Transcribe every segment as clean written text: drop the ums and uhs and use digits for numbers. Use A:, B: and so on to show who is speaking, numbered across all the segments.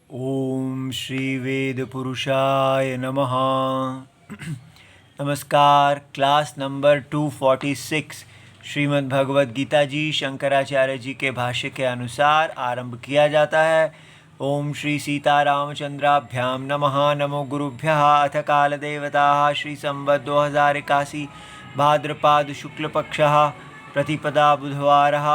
A: ओम श्री वेद पुरुषाय नमः। नमस्कार। क्लास नंबर 246 श्रीमद् भगवद गीता जी शंकराचार्य जी के भाष्य के अनुसार आरंभ किया जाता है। ओम श्री सीतारामचंद्राभ्याम नमः। नमो गुरुभ्यः। अथ काल देवता श्री संवत 2081 भाद्रपाद शुक्ल पक्षः प्रतिपदा बुधवारः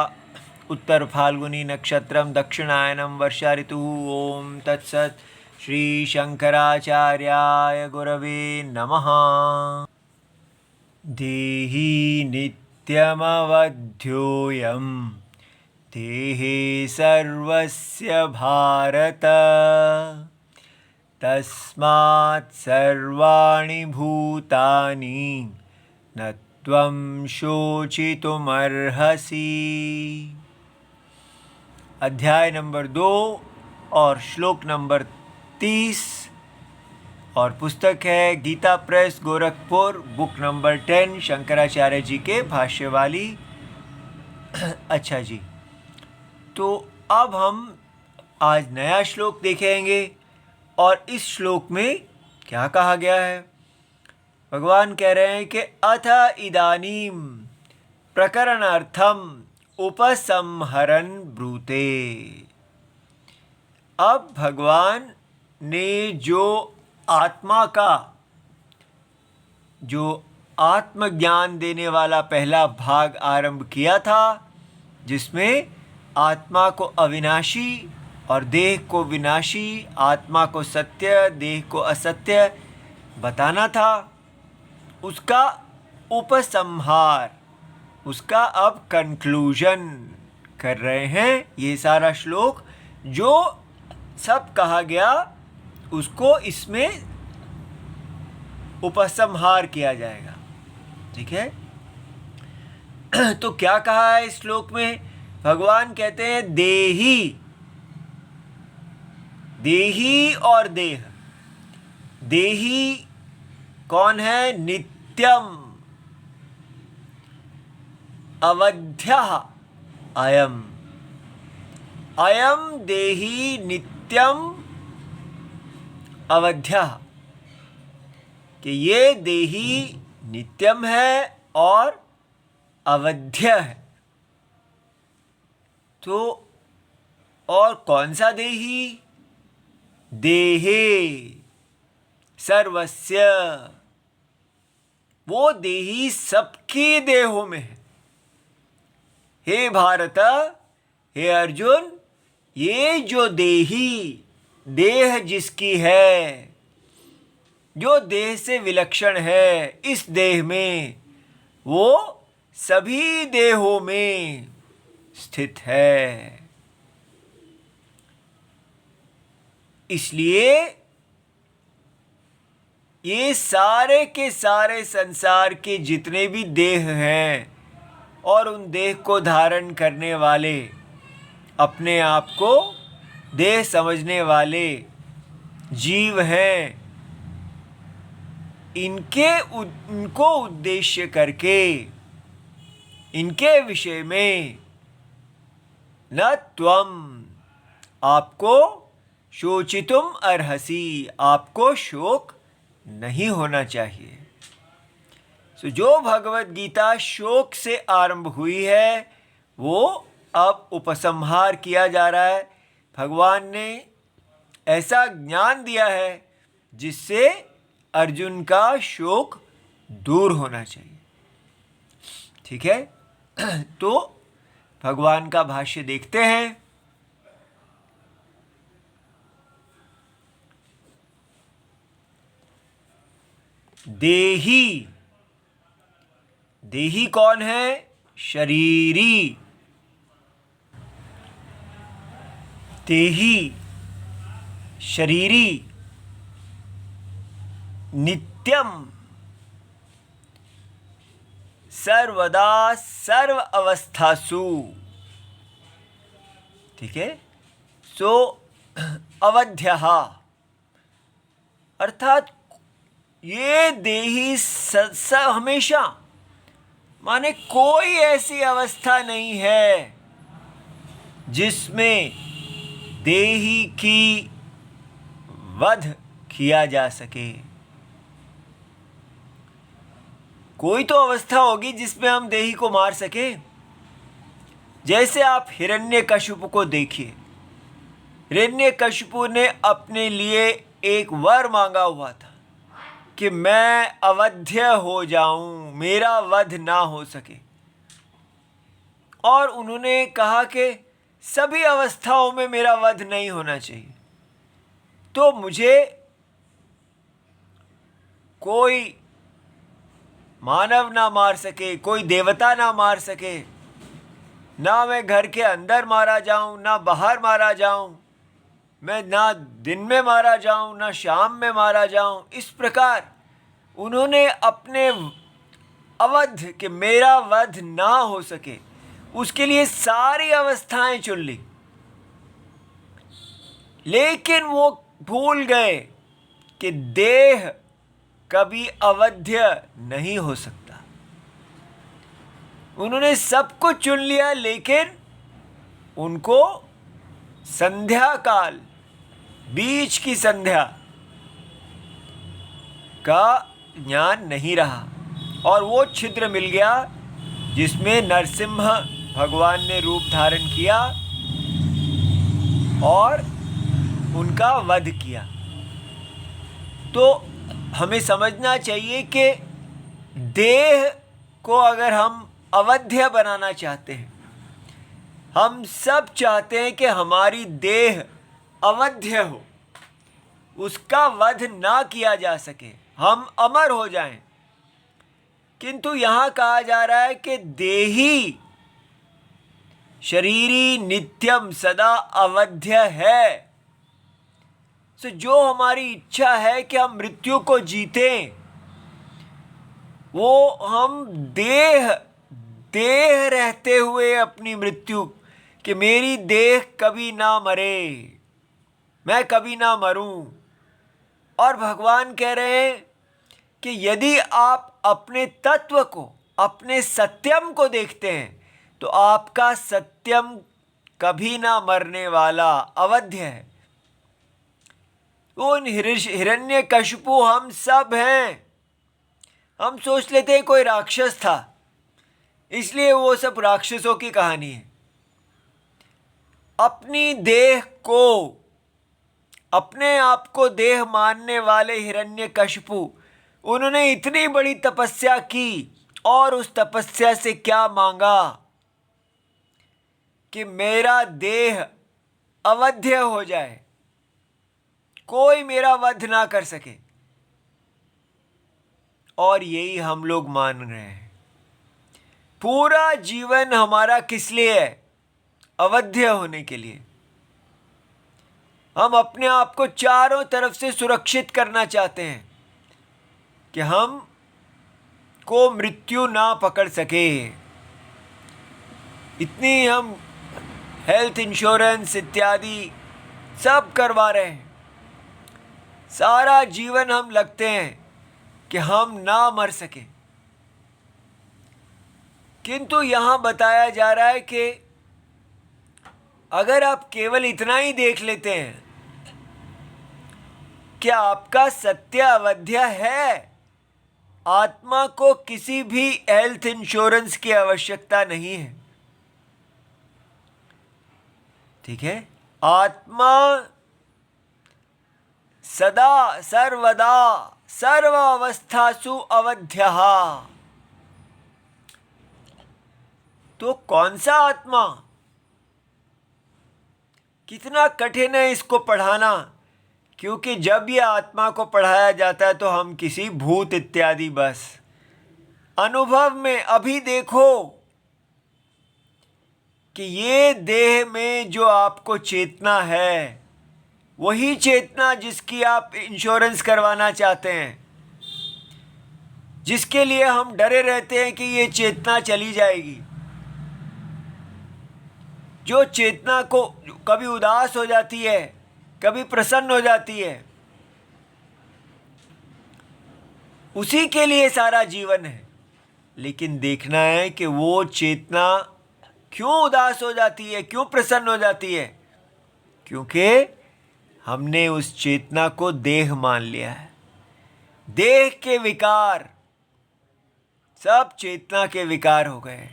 A: उत्तर फाल्गुनी नक्षत्रम दक्षिणायनम वर्षा ऋतुः। ओम तत्सत्। श्री शंकराचार्याय गुरवे नमः। देहि नित्यमवध्योऽयं देहे सर्वस्य भारत तस्मात् सर्वाणि भूतानि न त्वं शोचितुमर्हसि। अध्याय नंबर 2 और श्लोक नंबर 30 और पुस्तक है Gita Press Gorakhpur, book number 10 Shankaracharya ji के भाष्य वाली। अच्छा जी, तो अब हम आज नया श्लोक देखेंगे और इस श्लोक में क्या कहा गया है। भगवान कह रहे हैं कि अथ इदानीम प्रकरणार्थम उपसंहरन् ब्रूते। अब भगवान ने जो आत्मज्ञान देने वाला पहला भाग आरंभ किया था, जिसमें आत्मा को अविनाशी और देह को विनाशी, आत्मा को सत्य देह को असत्य बताना था, उसका उपसंहार, उसका अब कंक्लूजन कर रहे हैं। ये सारा श्लोक जो सब कहा गया उसको इसमें उपसंहार किया जाएगा। ठीक है। तो क्या कहा है इस श्लोक में? भगवान कहते हैं देही, देही और देह। देही कौन है? नित्यम अवध्यः अयम, अयम देही नित्यम अवध्यः, कि ये देही नित्यम है और अवध्य है। तो और कौन सा देही? देहे सर्वस्य, वो देही सबके देहों में है। हे भारत, हे अर्जुन, ये जो देही, देह जिसकी है, जो देह से विलक्षण है, इस देह में वो सभी देहों में स्थित है। इसलिए ये सारे के सारे संसार के जितने भी देह हैं और उन देह को धारण करने वाले, अपने आप को देह समझने वाले जीव हैं, इनको उद्देश्य करके इनके विषय में न त्वम, आपको शोचितुम अर्हसि, आपको शोक नहीं होना चाहिए। तो जो भगवत गीता शोक से आरंभ हुई है वो अब उपसंहार किया जा रहा है। भगवान ने ऐसा ज्ञान दिया है जिससे अर्जुन का शोक दूर होना चाहिए। ठीक है। तो भगवान का भाष्य देखते हैं। देही, देही कौन है? शरीरी। देही शरीरी नित्यम सर्वदा सर्व अवस्थासु। ठीक है। सो अवध्यः, अर्थात ये देही हमेशा, माने कोई ऐसी अवस्था नहीं है जिसमें देही की वध किया जा सके। कोई तो अवस्था होगी जिसमें हम देही को मार सके। जैसे आप हिरण्यकशिपु को देखिए, हिरण्यकशिपु ने अपने लिए एक वर मांगा हुआ था कि मैं अवध्य हो जाऊं, मेरा वध ना हो सके। और उन्होंने कहा कि सभी अवस्थाओं में मेरा वध नहीं होना चाहिए, तो मुझे कोई मानव ना मार सके, कोई देवता ना मार सके, ना मैं घर के अंदर मारा जाऊं, ना बाहर मारा जाऊं, मैं ना दिन में मारा जाऊं, ना शाम में मारा जाऊं। इस प्रकार उन्होंने अपने अवध कि मेरा वध ना हो सके, उसके लिए सारी अवस्थाएं चुन ली। लेकिन वो भूल गए कि देह कभी अवध्य नहीं हो सकता। उन्होंने सब कुछ चुन लिया, लेकिन उनको संध्या काल, बीच की संध्या का ज्ञान नहीं रहा, और वो छिद्र मिल गया जिसमें नरसिंह भगवान ने रूप धारण किया और उनका वध किया। तो हमें समझना चाहिए कि देह को अगर हम अवध्य बनाना चाहते हैं, हम सब चाहते हैं कि हमारी देह अवध्य हो, उसका वध ना किया जा सके, हम अमर हो जाएं। किंतु यहाँ कहा जा रहा है कि देही शरीरी नित्यम सदा अवध्य है। तो जो हमारी इच्छा है कि हम मृत्यु को जीतें, वो हम देह रहते हुए अपनी मृत्यु, कि मेरी देह कभी ना मरे, मैं कभी ना मरूं। और भगवान कह रहे हैं कि यदि आप अपने तत्व को, अपने सत्यम को देखते हैं, तो आपका सत्यम कभी ना मरने वाला अवध्य है। वो हिरण्यकशिपु हम सब हैं। हम सोच लेते हैं कोई राक्षस था, इसलिए वो सब राक्षसों की कहानी है। अपनी देह को, अपने आप को देह मानने वाले हिरण्यकशिपु, उन्होंने इतनी बड़ी तपस्या की, और उस तपस्या से क्या मांगा कि मेरा देह अवध्य हो जाए, कोई मेरा वध ना कर सके। और यही हम लोग मान रहे हैं। पूरा जीवन हमारा किस लिए है? अवध्य होने के लिए। हम अपने आप को चारों तरफ से सुरक्षित करना चाहते हैं कि हम को मृत्यु ना पकड़ सके। इतनी हम हेल्थ इंश्योरेंस इत्यादि सब करवा रहे हैं, सारा जीवन हम लगते हैं कि हम ना मर सके। किंतु यहाँ बताया जा रहा है कि अगर आप केवल इतना ही देख लेते हैं कि आपका सत्य अवध्य है, आत्मा को किसी भी हेल्थ इंश्योरेंस की आवश्यकता नहीं है। ठीक है, आत्मा सदा सर्वदा सर्व अवस्थासु अवध्यः। तो कौन सा आत्मा? कितना कठिन है इसको पढ़ाना, क्योंकि जब ये आत्मा को पढ़ाया जाता है तो हम किसी भूत इत्यादि बस अनुभव में। अभी देखो कि ये देह में जो आपको चेतना है, वही चेतना जिसकी आप इंश्योरेंस करवाना चाहते हैं, जिसके लिए हम डरे रहते हैं कि ये चेतना चली जाएगी, जो चेतना को कभी उदास हो जाती है, कभी प्रसन्न हो जाती है, उसी के लिए सारा जीवन है। लेकिन देखना है कि वो चेतना क्यों उदास हो जाती है, क्यों प्रसन्न हो जाती है? क्योंकि हमने उस चेतना को देह मान लिया है। देह के विकार सब चेतना के विकार हो गए।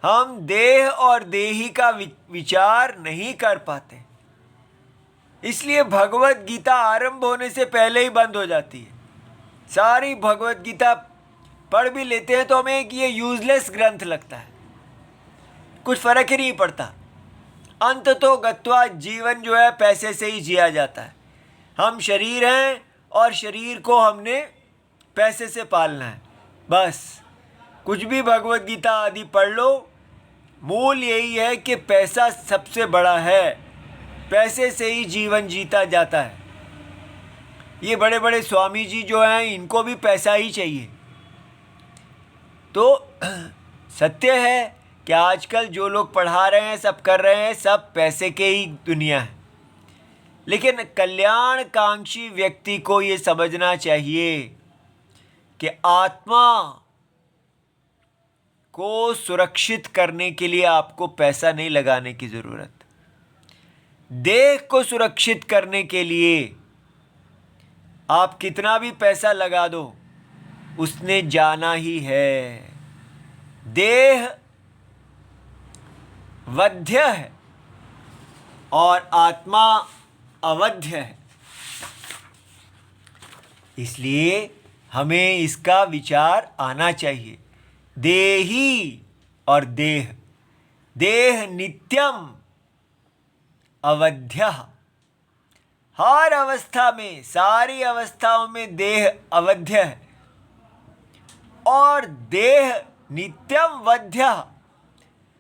A: हम देह और देही का विचार नहीं कर पाते, इसलिए भगवत गीता आरंभ होने से पहले ही बंद हो जाती है। सारी भगवत गीता पढ़ भी लेते हैं तो हमें एक ये यूजलेस ग्रंथ लगता है, कुछ फर्क ही नहीं पड़ता। अंत तो गत्वा जीवन जो है पैसे से ही जिया जाता है। हम शरीर हैं और शरीर को हमने पैसे से पालना है। बस कुछ भी भगवत गीता आदि पढ़ लो, मूल यही है कि पैसा सबसे बड़ा है, पैसे से ही जीवन जीता जाता है। ये बड़े बड़े स्वामी जी जो हैं इनको भी पैसा ही चाहिए। तो सत्य है कि आजकल जो लोग पढ़ा रहे हैं, सब कर रहे हैं, सब पैसे के ही दुनिया है। लेकिन कल्याणकांक्षी व्यक्ति को ये समझना चाहिए कि आत्मा को सुरक्षित करने के लिए आपको पैसा नहीं लगाने की ज़रूरत। देह को सुरक्षित करने के लिए आप कितना भी पैसा लगा दो, उसने जाना ही है। देह वध्य है और आत्मा अवध्य है। इसलिए हमें इसका विचार आना चाहिए। देही और देह, देह नित्यम अवध्य। हर अवस्था में, सारी अवस्थाओं में देह अवध्य है और देह नित्यम वध्य।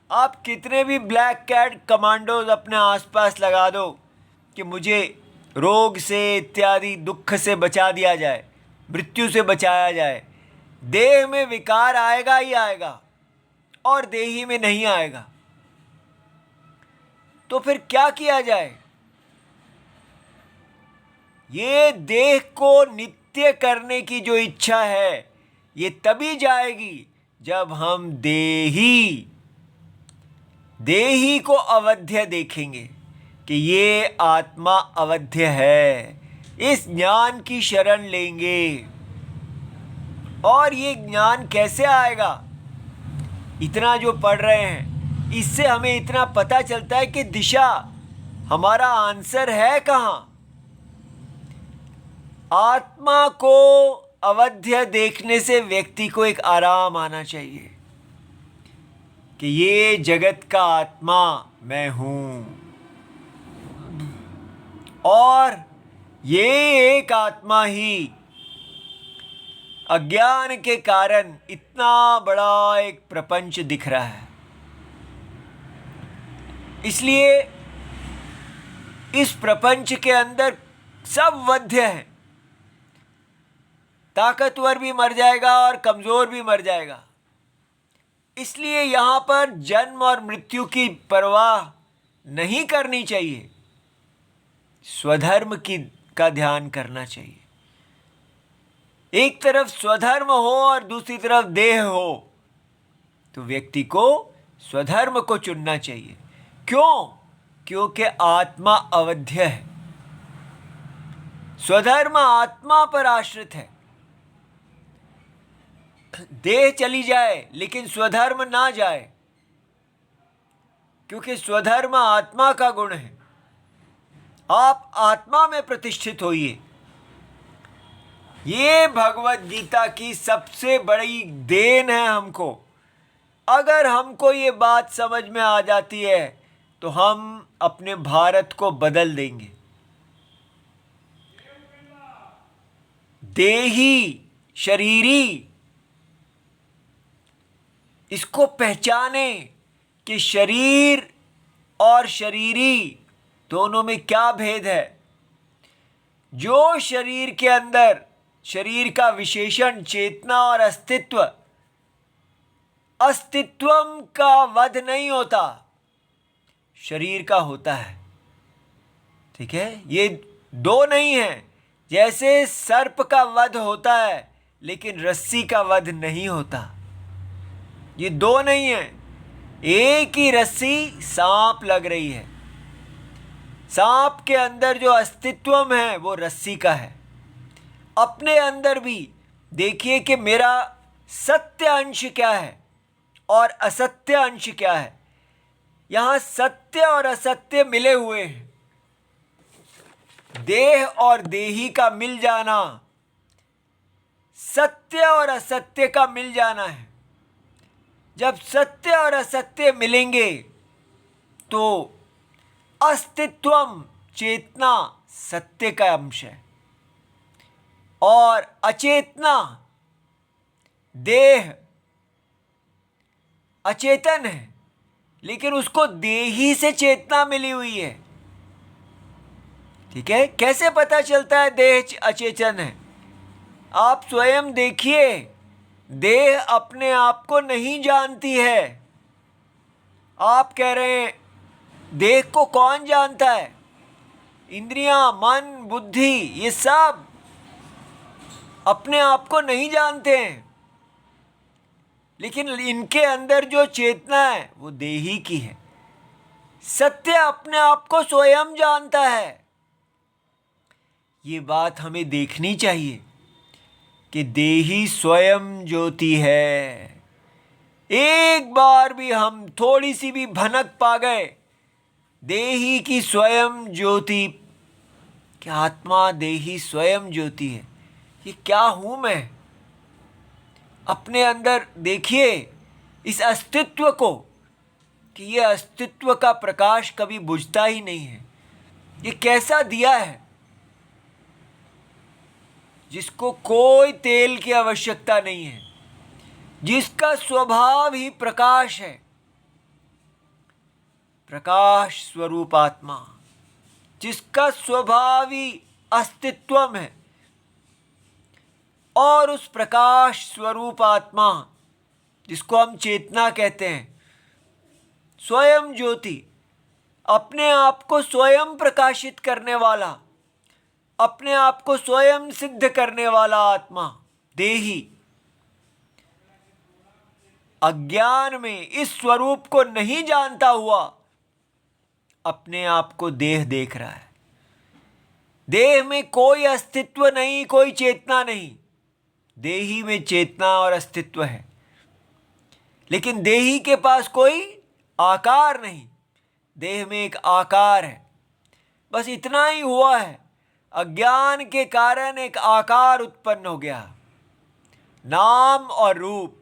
A: आप कितने भी ब्लैक कैट कमांडोज अपने आसपास लगा दो कि मुझे रोग से इत्यादि दुख से बचा दिया जाए, मृत्यु से बचाया जाए, देह में विकार आएगा ही आएगा और देही में नहीं आएगा। तो फिर क्या किया जाए? ये देह को नित्य करने की जो इच्छा है, ये तभी जाएगी जब हम देही को अवध्य देखेंगे कि ये आत्मा अवध्य है। इस ज्ञान की शरण लेंगे। और ये ज्ञान कैसे आएगा? इतना जो पढ़ रहे हैं, इससे हमें इतना पता चलता है कि दिशा, हमारा आंसर है कहाँ। आत्मा को अवध्य देखने से व्यक्ति को एक आराम आना चाहिए कि ये जगत का आत्मा मैं हूँ और ये एक आत्मा ही अज्ञान के कारण इतना बड़ा एक प्रपंच दिख रहा है। इसलिए इस प्रपंच के अंदर सब वध्य है। ताकतवर भी मर जाएगा और कमज़ोर भी मर जाएगा। इसलिए यहाँ पर जन्म और मृत्यु की परवाह नहीं करनी चाहिए, स्वधर्म का ध्यान करना चाहिए। एक तरफ स्वधर्म हो और दूसरी तरफ देह हो, तो व्यक्ति को स्वधर्म को चुनना चाहिए। क्यों? क्योंकि आत्मा अवध्य है। स्वधर्म आत्मा पर आश्रित है। देह चली जाए लेकिन स्वधर्म ना जाए, क्योंकि स्वधर्म आत्मा का गुण है। आप आत्मा में प्रतिष्ठित होइए। ये भगवत गीता की सबसे बड़ी देन है हमको। अगर हमको ये बात समझ में आ जाती है तो हम अपने भारत को बदल देंगे। देही, शरीरी, इसको पहचाने कि शरीर और शरीरी दोनों में क्या भेद है। जो शरीर के अंदर, शरीर का विशेषण चेतना और अस्तित्वम का वध नहीं होता, शरीर का होता है। ठीक है, ये दो नहीं है। जैसे सर्प का वध होता है लेकिन रस्सी का वध नहीं होता, ये दो नहीं है। एक ही रस्सी सांप लग रही है। सांप के अंदर जो अस्तित्व है वो रस्सी का है। अपने अंदर भी देखिए कि मेरा सत्य अंश क्या है और असत्य अंश क्या है। यहाँ सत्य और असत्य मिले हुए हैं। देह और देही का मिल जाना, सत्य और असत्य का मिल जाना है। जब सत्य और असत्य मिलेंगे तो अस्तित्वम, चेतना सत्य का अंश है और अचेतना, देह अचेतन है, लेकिन उसको देही से चेतना मिली हुई है। ठीक है, कैसे पता चलता है देह अचेतन है? आप स्वयं देखिए, देह अपने आप को नहीं जानती है। आप कह रहे हैं देह को कौन जानता है? इंद्रियां, मन, बुद्धि, ये सब अपने आप को नहीं जानते हैं, लेकिन इनके अंदर जो चेतना है वो देही की है। सत्य अपने आप को स्वयं जानता है। ये बात हमें देखनी चाहिए कि देही स्वयं ज्योति है। एक बार भी हम थोड़ी सी भी भनक पा गए देही की स्वयं ज्योति, कि आत्मा देही स्वयं ज्योति है, ये क्या हूं मैं? अपने अंदर देखिए इस अस्तित्व को, कि ये अस्तित्व का प्रकाश कभी बुझता ही नहीं है। ये कैसा दिया है जिसको कोई तेल की आवश्यकता नहीं है, जिसका स्वभाव ही प्रकाश है, प्रकाश स्वरूप आत्मा, जिसका स्वभाव ही अस्तित्व है। और उस प्रकाश स्वरूप आत्मा जिसको हम चेतना कहते हैं, स्वयं ज्योति, अपने आप को स्वयं प्रकाशित करने वाला, अपने आप को स्वयं सिद्ध करने वाला आत्मा देही, अज्ञान में इस स्वरूप को नहीं जानता हुआ अपने आप को देह देख रहा है। देह में कोई अस्तित्व नहीं, कोई चेतना नहीं। देही में चेतना और अस्तित्व है, लेकिन देही के पास कोई आकार नहीं। देह में एक आकार है, बस इतना ही हुआ है। अज्ञान के कारण एक आकार उत्पन्न हो गया, नाम और रूप।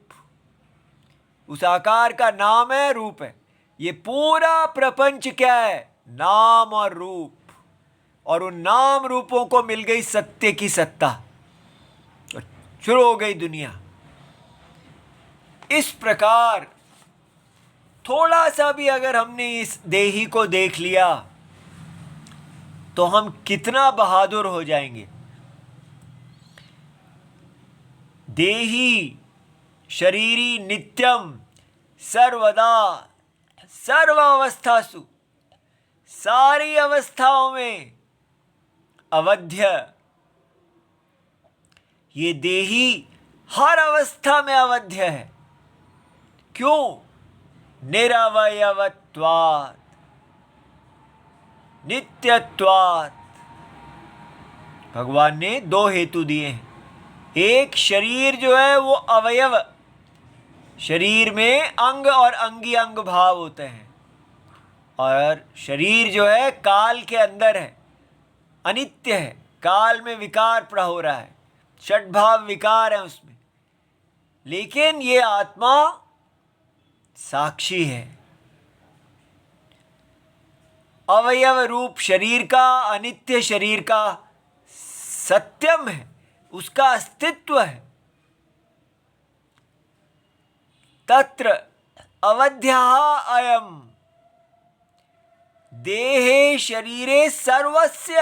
A: उस आकार का नाम है, रूप है। ये पूरा प्रपंच क्या है? नाम और रूप। और उन नाम रूपों को मिल गई सत्य की सत्ता, तो शुरू हो गई दुनिया। इस प्रकार थोड़ा सा भी अगर हमने इस देही को देख लिया तो हम कितना बहादुर हो जाएंगे। देही शरीरी नित्यम सर्वदा सर्वावस्थासु, सारी अवस्थाओं में अवध्य। ये देही हर अवस्था में अवध्य है। क्यों? निरवयवत्वात्, नित्यत्वात्। भगवान ने दो हेतु दिए हैं। एक, शरीर जो है वो अवयव, शरीर में अंग और अंगी अंग भाव होते हैं, और शरीर जो है काल के अंदर है, अनित्य है, काल में विकार प्रह हो रहा है, षड्भाव विकार है उसमें। लेकिन ये आत्मा साक्षी है, अवयव रूप शरीर का, अनित्य शरीर का सत्यम है, उसका अस्तित्व है। तत्र अवध्यः अयम् देहे शरीरे सर्वस्य।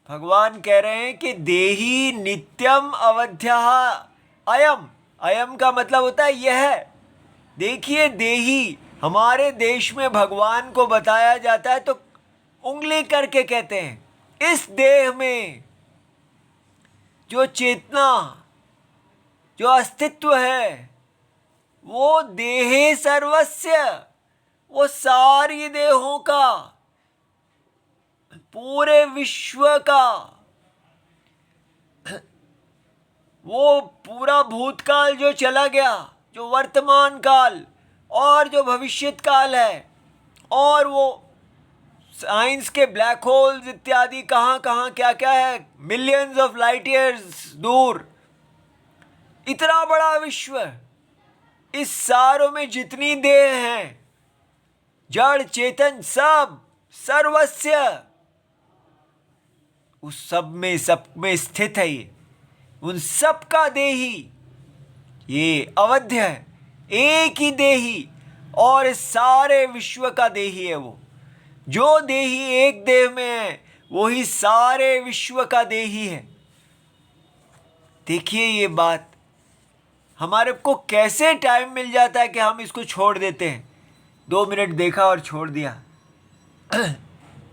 A: भगवान कह रहे हैं कि देही नित्यम अवध्यः अयम। अयम का मतलब होता है यह। देखिए, देही हमारे देश में भगवान को बताया जाता है तो उंगली करके कहते हैं, इस देह में जो चेतना, जो अस्तित्व है, वो देहे सर्वस्य, वो सारी देहों का, पूरे विश्व का, वो पूरा भूतकाल जो चला गया, जो वर्तमान काल और जो भविष्यत काल है, और वो साइंस के ब्लैक होल्स इत्यादि कहाँ कहाँ क्या क्या है, मिलियंस ऑफ लाइट ईयर्स दूर, इतना बड़ा विश्व, इस सारों में जितनी देह हैं, जड़ चेतन सब, सर्वस्य, उस सब में स्थित है ये, उन सब का देही, ये अवध्य है, एक ही देही, और इस सारे विश्व का देही है वो। जो देही एक देह में है वही सारे विश्व का देही है। देखिए ये बात, हमारे को कैसे टाइम मिल जाता है कि हम इसको छोड़ देते हैं। 2 मिनट देखा और छोड़ दिया।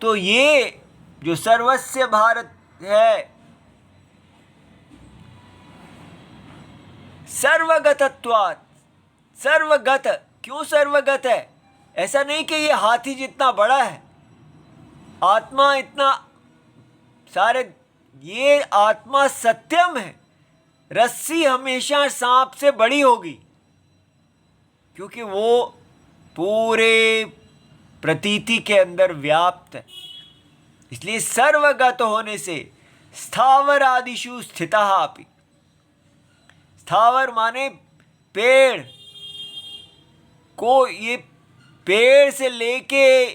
A: तो ये जो सर्वस्य भारत है, सर्वगतत्वात्, सर्वगत, क्यों सर्वगत है? ऐसा नहीं कि ये हाथी जितना बड़ा है, आत्मा इतना सारे, ये आत्मा सत्यम है। रस्सी हमेशा सांप से बड़ी होगी, क्योंकि वो पूरे प्रतीति के अंदर व्याप्त है। इसलिए सर्वगत होने से स्थावर आदिषु स्थितः अपि, स्थावर माने पेड़ को, ये पेड़ से लेके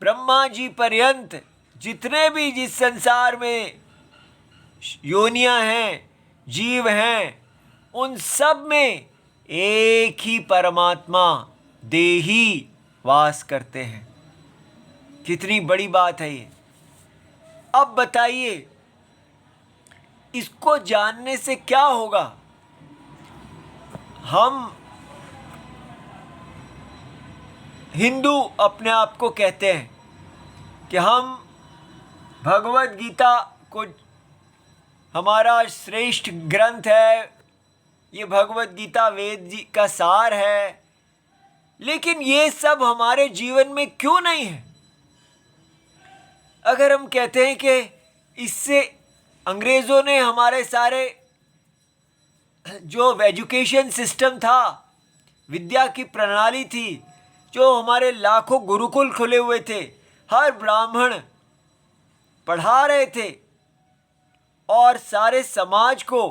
A: ब्रह्मा जी पर्यंत जितने भी जिस संसार में योनियां हैं, जीव हैं, उन सब में एक ही परमात्मा देही वास करते हैं। कितनी बड़ी बात है ये। अब बताइए, इसको जानने से क्या होगा? हम हिंदू अपने आप को कहते हैं कि हम भगवद गीता को हमारा श्रेष्ठ ग्रंथ है, ये भगवद गीता वेद जी का सार है, लेकिन ये सब हमारे जीवन में क्यों नहीं है? अगर हम कहते हैं कि इससे अंग्रेज़ों ने हमारे सारे जो एजुकेशन सिस्टम था, विद्या की प्रणाली थी, जो हमारे लाखों गुरुकुल खुले हुए थे, हर ब्राह्मण पढ़ा रहे थे और सारे समाज को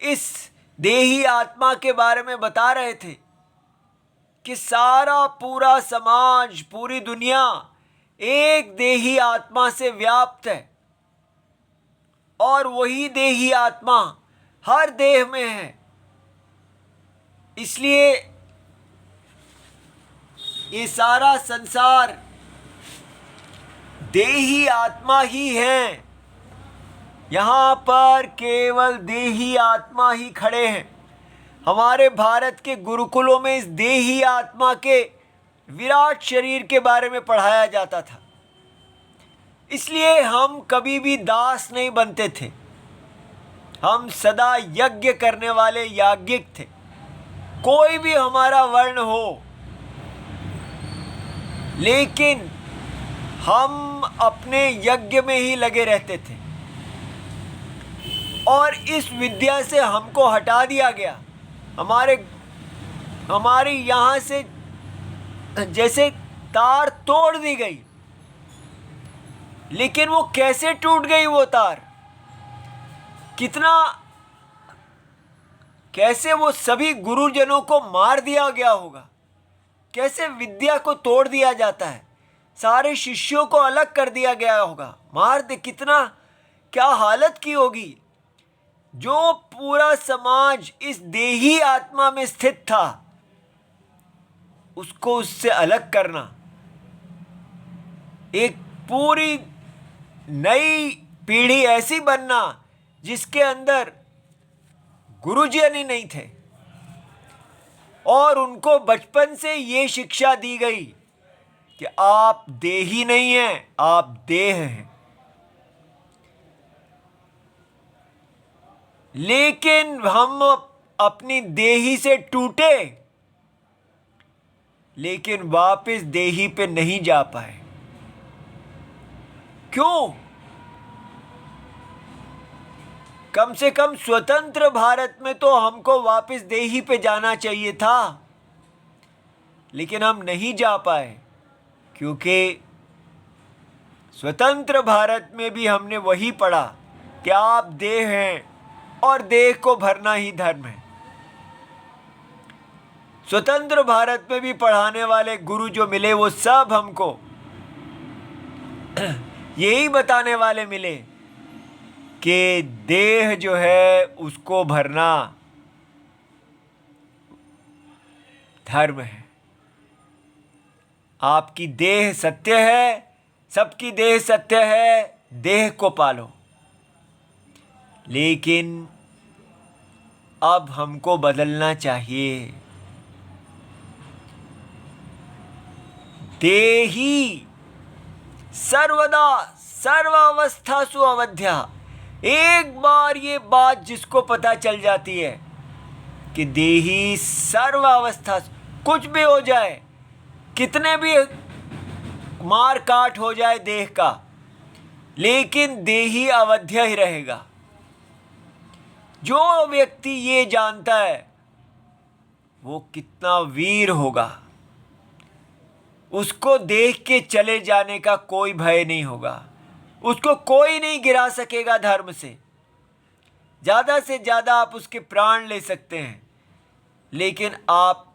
A: इस देही आत्मा के बारे में बता रहे थे कि सारा पूरा समाज, पूरी दुनिया एक देही आत्मा से व्याप्त है, और वही देही आत्मा हर देह में है। इसलिए ये सारा संसार देही आत्मा ही है। यहाँ पर केवल देही आत्मा ही खड़े हैं। हमारे भारत के गुरुकुलों में इस देही आत्मा के विराट शरीर के बारे में पढ़ाया जाता था। इसलिए हम कभी भी दास नहीं बनते थे, हम सदा यज्ञ करने वाले याज्ञिक थे। कोई भी हमारा वर्ण हो, लेकिन हम अपने यज्ञ में ही लगे रहते थे, और इस विद्या से हमको हटा दिया गया। हमारी यहाँ से जैसे तार तोड़ दी गई। लेकिन वो कैसे टूट गई वो तार? कैसे वो सभी गुरुजनों को मार दिया गया होगा? कैसे विद्या को तोड़ दिया जाता है? सारे शिष्यों को अलग कर दिया गया होगा, मार दे, कितना क्या हालत की होगी। जो पूरा समाज इस देही आत्मा में स्थित था, उसको उससे अलग करना, एक पूरी नई पीढ़ी ऐसी बनना जिसके अंदर गुरुजन ही नहीं थे, और उनको बचपन से ये शिक्षा दी गई कि आप देही नहीं हैं, आप देह हैं। लेकिन हम अपनी देही से टूटे, लेकिन वापस देही पे नहीं जा पाए। क्यों? कम से कम स्वतंत्र भारत में तो हमको वापस देही पे जाना चाहिए था, लेकिन हम नहीं जा पाए, क्योंकि स्वतंत्र भारत में भी हमने वही पढ़ा कि आप देह हैं और देह को भरना ही धर्म है। स्वतंत्र भारत में भी पढ़ाने वाले गुरु जो मिले वो सब हमको यही बताने वाले मिले कि देह जो है उसको भरना धर्म है। आपकी देह सत्य है, सबकी देह सत्य है, देह को पालो। लेकिन अब हमको बदलना चाहिए। देही सर्वदा सर्वावस्थासु अवध्या। एक बार ये बात जिसको पता चल जाती है कि देही सर्वावस्था, कुछ भी हो जाए, कितने भी मार काट हो जाए देह का, लेकिन देही अवध्य ही रहेगा। जो व्यक्ति ये जानता है वो कितना वीर होगा। उसको देख के चले जाने का कोई भय नहीं होगा। उसको कोई नहीं गिरा सकेगा धर्म से। ज़्यादा से ज़्यादा आप उसके प्राण ले सकते हैं, लेकिन आप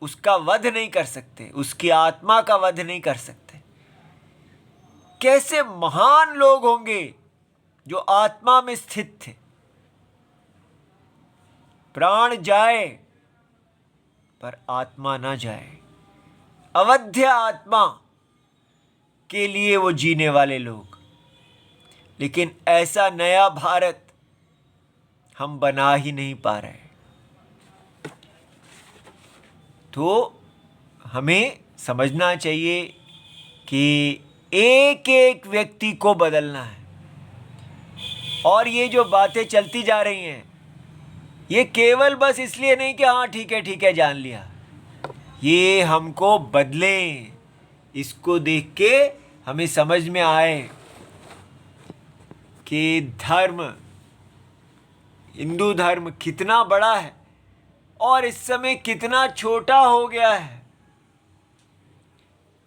A: उसका वध नहीं कर सकते, उसकी आत्मा का वध नहीं कर सकते। कैसे महान लोग होंगे जो आत्मा में स्थित थे। प्राण जाए पर आत्मा ना जाए। अवध्य आत्मा के लिए वो जीने वाले लोग। लेकिन ऐसा नया भारत हम बना ही नहीं पा रहे। तो हमें समझना चाहिए कि एक एक व्यक्ति को बदलना है। और ये जो बातें चलती जा रही हैं, ये केवल बस इसलिए नहीं कि हाँ ठीक है जान लिया। ये हमको बदलें, इसको देख के हमें समझ में आए कि धर्म, हिंदू धर्म कितना बड़ा है और इस समय कितना छोटा हो गया है।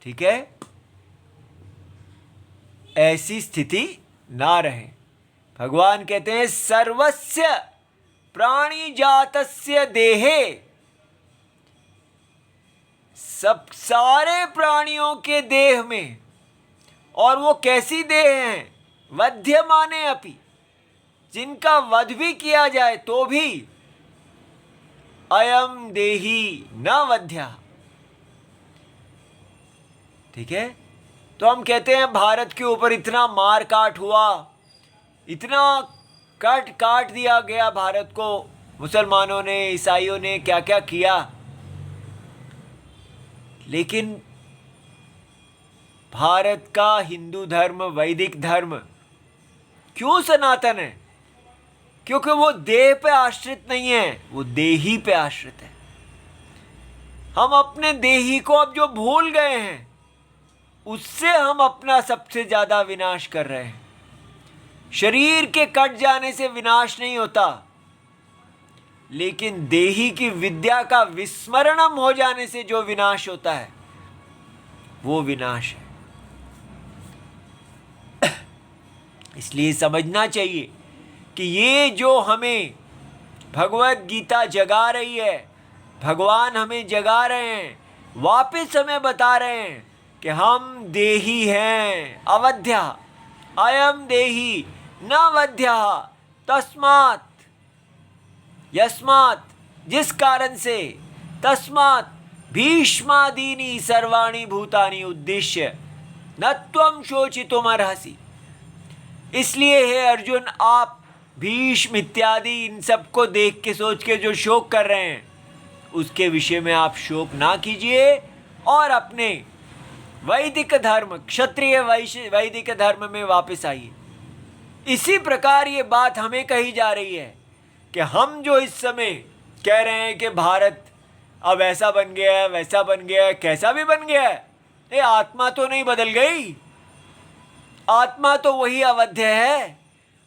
A: ठीक है, ऐसी स्थिति ना रहे। भगवान कहते हैं सर्वस्य प्राणी जातस्य देहे। सब सारे प्राणियों के देह में, और वो कैसी देह हैं? वध्यमाने अपि, जिनका वध भी किया जाए तो भी अयम देही न वध्या। ठीक है, तो हम कहते हैं भारत के ऊपर इतना मार काट हुआ, इतना काट दिया गया भारत को, मुसलमानों ने, ईसाइयों ने क्या क्या किया। लेकिन भारत का हिंदू धर्म, वैदिक धर्म क्यों सनातन है? क्योंकि वो देह पे आश्रित नहीं है, वो देही पे आश्रित है। हम अपने देही को अब जो भूल गए हैं, उससे हम अपना सबसे ज्यादा विनाश कर रहे हैं। शरीर के कट जाने से विनाश नहीं होता, लेकिन देही की विद्या का विस्मरणम हो जाने से जो विनाश होता है वो विनाश है। इसलिए समझना चाहिए कि ये जो हमें भगवत गीता जगा रही है, भगवान हमें जगा रहे हैं, वापस हमें बता रहे हैं कि हम देही हैं, अवध्या। अयम देही न वध्या तस्मात्, यस्मात्, जिस कारण से, तस्मात् भीष्मादीनि सर्वाणि भूतानि उद्दिश्य न त्वं शोचितुमर्हसि। इसलिए हे अर्जुन, आप भीष्म इत्यादि इन सबको देख के, सोच के जो शोक कर रहे हैं, उसके विषय में आप शोक ना कीजिए और अपने वैदिक धर्म, क्षत्रिय वैदिक धर्म में वापस आइए। इसी प्रकार ये बात हमें कही जा रही है कि हम जो इस समय कह रहे हैं कि भारत अब ऐसा बन गया है, वैसा बन गया है, कैसा भी बन गया है, ये आत्मा तो नहीं बदल गई। आत्मा तो वही अवध्य है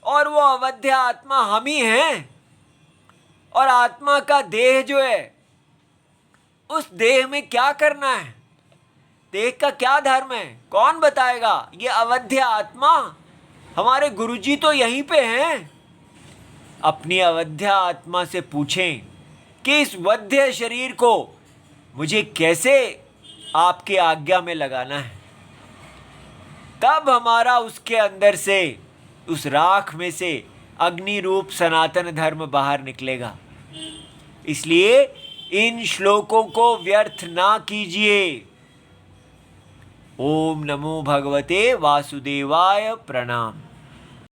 A: और वो अवध्य आत्मा हम ही हैं। और आत्मा का देह जो है, उस देह में क्या करना है, देह का क्या धर्म है, कौन बताएगा? ये अवध्य आत्मा, हमारे गुरुजी तो यहीं पे हैं। अपनी अवध्य आत्मा से पूछें कि इस वध्य शरीर को मुझे कैसे आपके आज्ञा में लगाना है। तब हमारा उसके अंदर से, उस राख में से अग्नि रूप सनातन धर्म बाहर निकलेगा। इसलिए इन श्लोकों को व्यर्थ ना कीजिए। ओम नमो भगवते वासुदेवाय प्रणाम।